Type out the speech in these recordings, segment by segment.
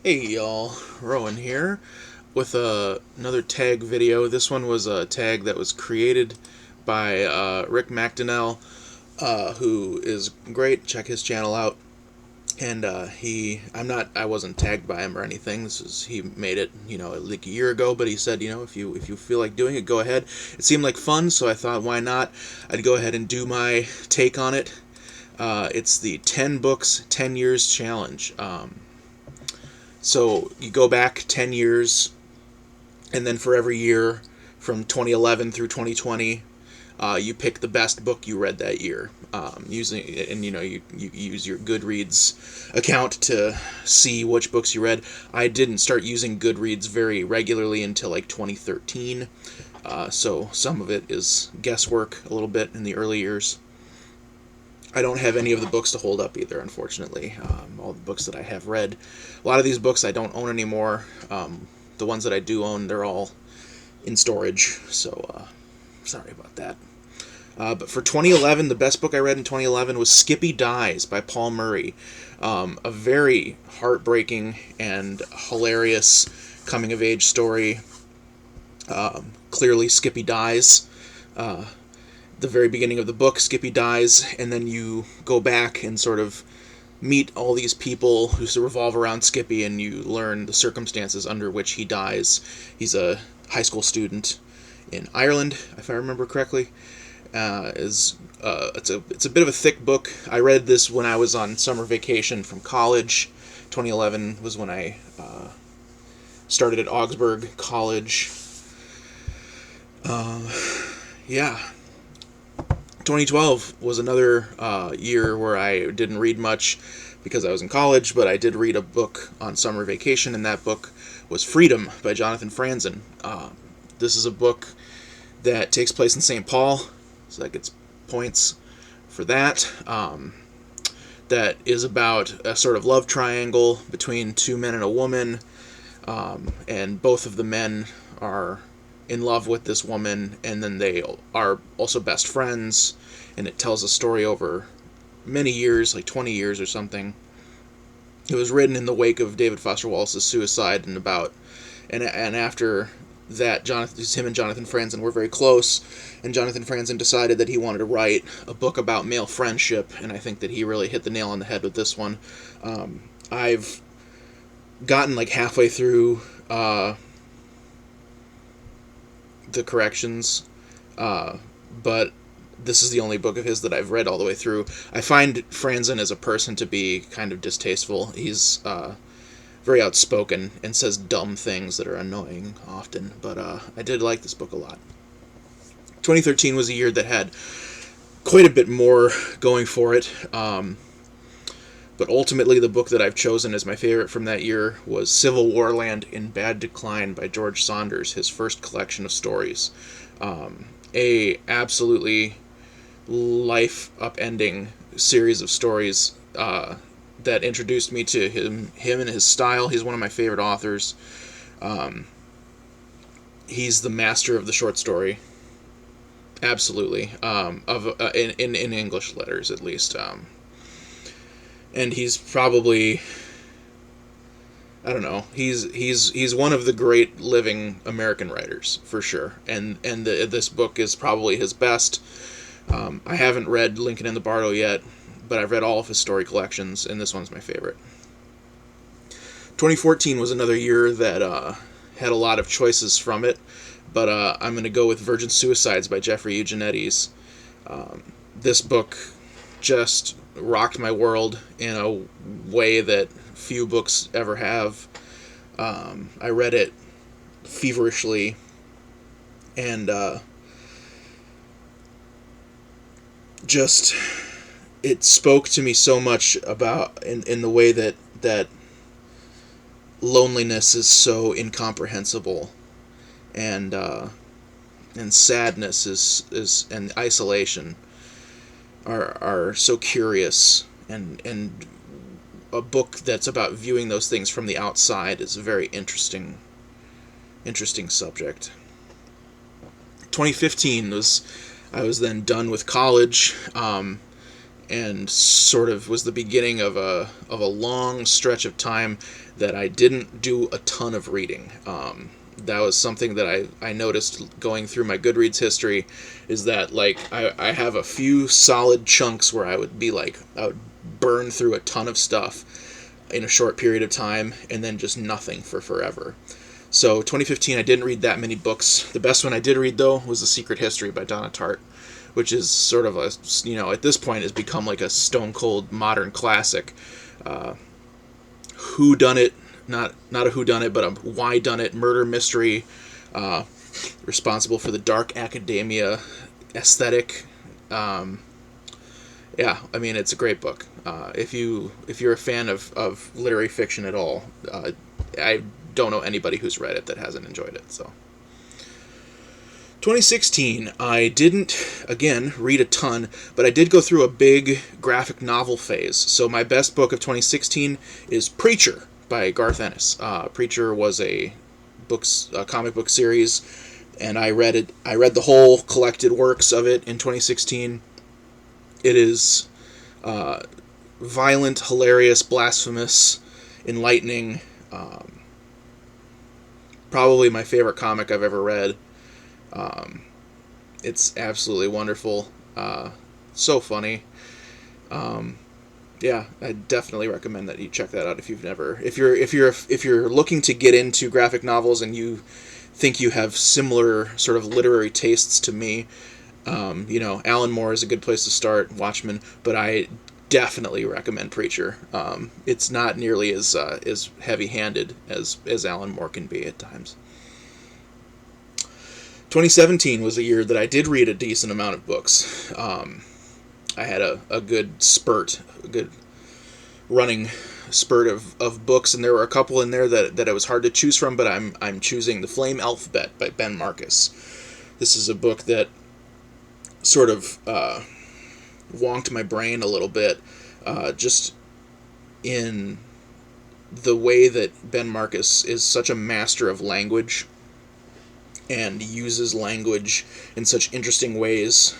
Hey y'all, Rowan here with another tag video. This one was a tag that was created by Rick MacDonnell, who is great. Check his channel out. And I wasn't tagged by him or anything. He made it, like a year ago. But he said, if you feel like doing it, go ahead. It seemed like fun, so I thought, why not? I'd go ahead and do my take on it. It's the 10 books, 10 years challenge. So you go back 10 years, and then for every year from 2011 through 2020, you pick the best book you read that year. You use your Goodreads account to see which books you read. I didn't start using Goodreads very regularly until like 2013, so some of it is guesswork a little bit in the early years. I don't have any of the books to hold up either, unfortunately. All the books that I have read. A lot of these books I don't own anymore. The ones that I do own, they're all in storage, so sorry about that. But for 2011, the best book I read in 2011 was Skippy Dies by Paul Murray. A very heartbreaking and hilarious coming-of-age story. Clearly, Skippy dies. The very beginning of the book, Skippy dies, and then you go back and sort of meet all these people who revolve around Skippy, and you learn the circumstances under which he dies. He's a high school student in Ireland, if I remember correctly. It's a bit of a thick book. I read this when I was on summer vacation from college. 2011 was when I started at Augsburg College. Yeah. 2012 was another year where I didn't read much because I was in college, but I did read a book on summer vacation, and that book was Freedom by Jonathan Franzen. This is a book that takes place in St. Paul, so that gets points for that. That is about a sort of love triangle between two men and a woman, and both of the men are in love with this woman, and then they are also best friends, and it tells a story over many years, like 20 years or something. It was written in the wake of David Foster Wallace's suicide, and after that, him and Jonathan Franzen were very close, and Jonathan Franzen decided that he wanted to write a book about male friendship, and I think that he really hit the nail on the head with this one. I've gotten like halfway through the corrections, but this is the only book of his that I've read all the way through. I find Franzen as a person to be kind of distasteful. He's very outspoken and says dumb things that are annoying often, but I did like this book a lot. 2013 was a year that had quite a bit more going for it, but ultimately the book that I've chosen as my favorite from that year was CivilWarLand in Bad Decline by George Saunders, his first collection of stories. A absolutely life-upending series of stories that introduced me to him and his style. He's one of my favorite authors. He's the master of the short story. Absolutely. In English letters, at least. And he's probably, I don't know, he's one of the great living American writers, for sure. And this book is probably his best. I haven't read Lincoln in the Bardo yet, but I've read all of his story collections, and this one's my favorite. 2014 was another year that had a lot of choices from it, but I'm going to go with Virgin Suicides by Jeffrey Eugenettis. This book just rocked my world in a way that few books ever have. I read it feverishly, and just it spoke to me so much about in the way that loneliness is so incomprehensible, and sadness is and isolation are so curious, and a book that's about viewing those things from the outside is a very interesting subject. 2015 I was then done with college, and sort of was the beginning of a long stretch of time that I didn't do a ton of reading. That was something that I noticed going through my Goodreads history, is that like I have a few solid chunks where I would burn through a ton of stuff in a short period of time, and then just nothing for forever. So 2015, I didn't read that many books. The best one I did read, though, was The Secret History by Donna Tartt, which is sort of a, at this point has become like a stone cold modern classic. Whodunit, not a whodunit, but a why-done-it murder mystery, responsible for the dark academia aesthetic. Yeah, I mean, it's a great book. If you're a fan of literary fiction at all, I don't know anybody who's read it that hasn't enjoyed it. So 2016, I didn't, again, read a ton, but I did go through a big graphic novel phase. So my best book of 2016 is Preacher by Garth Ennis. Preacher was a comic book series, and I read it. I read the whole collected works of it in 2016. It is violent, hilarious, blasphemous, enlightening. Probably my favorite comic I've ever read. It's absolutely wonderful. So funny. Yeah, I definitely recommend that you check that out if you're looking to get into graphic novels and you think you have similar sort of literary tastes to me. Alan Moore is a good place to start, Watchmen, but I definitely recommend Preacher. It's not nearly as heavy-handed as Alan Moore can be at times. 2017 was a year that I did read a decent amount of books. I had a good running spurt of books, and there were a couple in there that it was hard to choose from, but I'm choosing The Flame Alphabet by Ben Marcus. This is a book that sort of wonked my brain a little bit, just in the way that Ben Marcus is such a master of language and uses language in such interesting ways.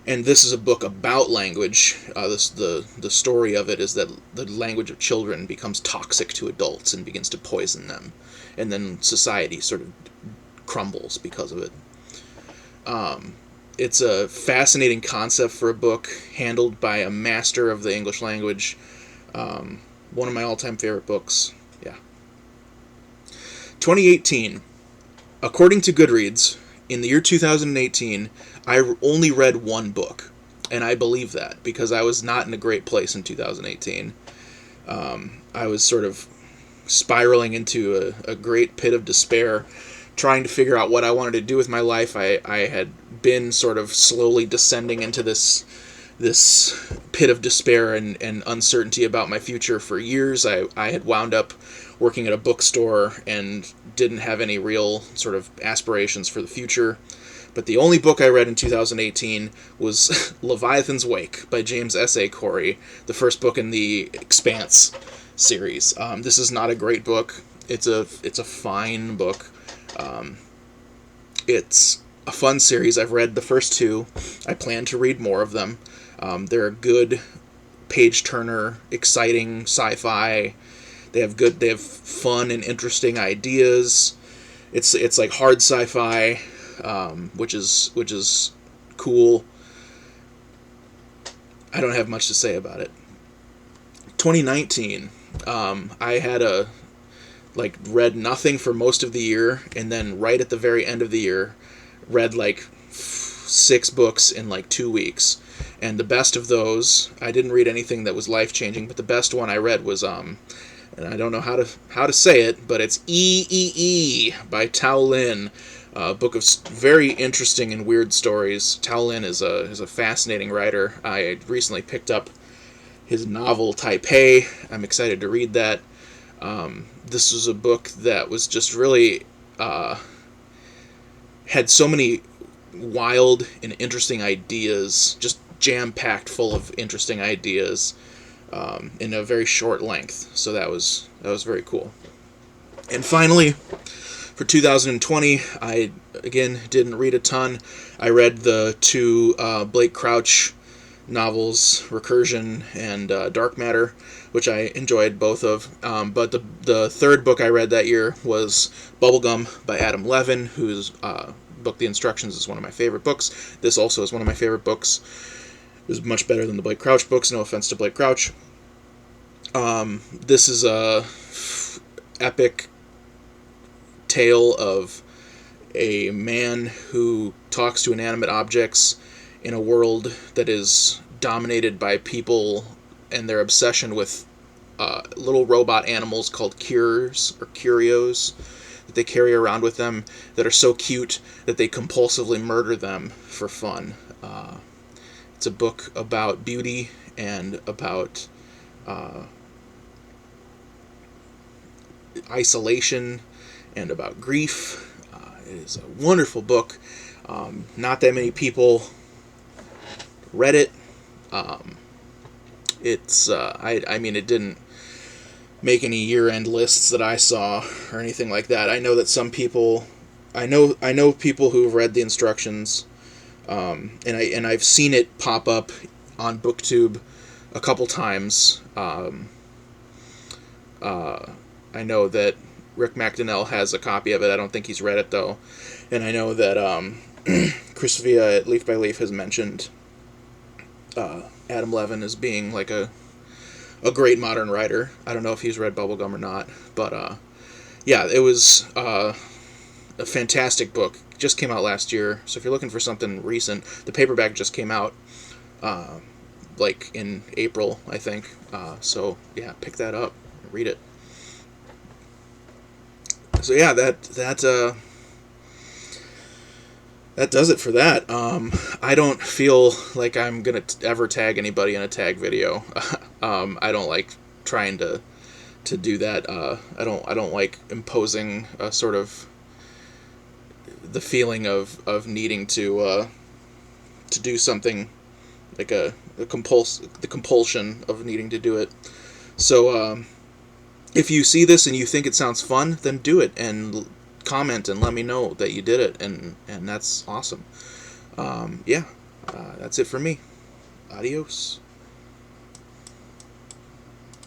And this is a book about language. The story of it is that the language of children becomes toxic to adults and begins to poison them, and then society sort of crumbles because of it. It's a fascinating concept for a book handled by a master of the English language. One of my all-time favorite books. Yeah. 2018. According to Goodreads, in the year 2018, I only read one book. And I believe that, because I was not in a great place in 2018. I was sort of spiraling into a great pit of despair, trying to figure out what I wanted to do with my life. I had been sort of slowly descending into this pit of despair and uncertainty about my future for years. I had wound up working at a bookstore and didn't have any real sort of aspirations for the future. But the only book I read in 2018 was Leviathan's Wake by James S.A. Corey, the first book in the Expanse series. This is not a great book. It's a fine book. It's a fun series. I've read the first two. I plan to read more of them. They're a good page-turner, exciting sci-fi. They have fun and interesting ideas. It's like hard sci-fi, which is cool. I don't have much to say about it. 2019, I had read nothing for most of the year, and then right at the very end of the year, read 6 books in 2 weeks. And the best of those, I didn't read anything that was life-changing, but the best one I read was, and I don't know how to say it, but it's Eeeee Eee by Tao Lin, a book of very interesting and weird stories. Tao Lin is a fascinating writer. I recently picked up his novel Taipei. I'm excited to read that. This was a book that was just really had so many wild and interesting ideas, just jam-packed full of interesting ideas in a very short length. So that was very cool. And finally, for 2020, I again didn't read a ton. I read the 2 Blake Crouch novels, Recursion and Dark Matter, which I enjoyed both of. But the third book I read that year was Bubblegum by Adam Levin, whose book The Instructions is one of my favorite books. This also is one of my favorite books. It was much better than the Blake Crouch books, no offense to Blake Crouch. This is a epic tale of a man who talks to inanimate objects in a world that is dominated by people and their obsession with little robot animals called cures or curios that they carry around with them that are so cute that they compulsively murder them for fun. It's a book about beauty and about isolation and about grief. It is a wonderful book. Not that many people read it. I mean, it didn't make any year-end lists that I saw or anything like that. I know that some people, I know people who've read The Instructions, and I've seen it pop up on BookTube a couple times. I know that Rick MacDonnell has a copy of it. I don't think he's read it, though. And I know that Chris Villa at Leaf by Leaf has mentioned Adam Levin as being like a great modern writer. I don't know if he's read Bubblegum or not. But, yeah, it was a fantastic book. Just came out last year. So if you're looking for something recent, the paperback just came out like in April, I think. So, yeah, pick that up. Read it. So yeah, that does it for that. I don't feel like I'm gonna ever tag anybody in a tag video. I don't like trying to do that. I don't like imposing a sort of the feeling of needing to do something, like the compulsion of needing to do it. So if you see this and you think it sounds fun, then do it and comment and let me know that you did it, and that's awesome. Yeah, that's it for me. Adios.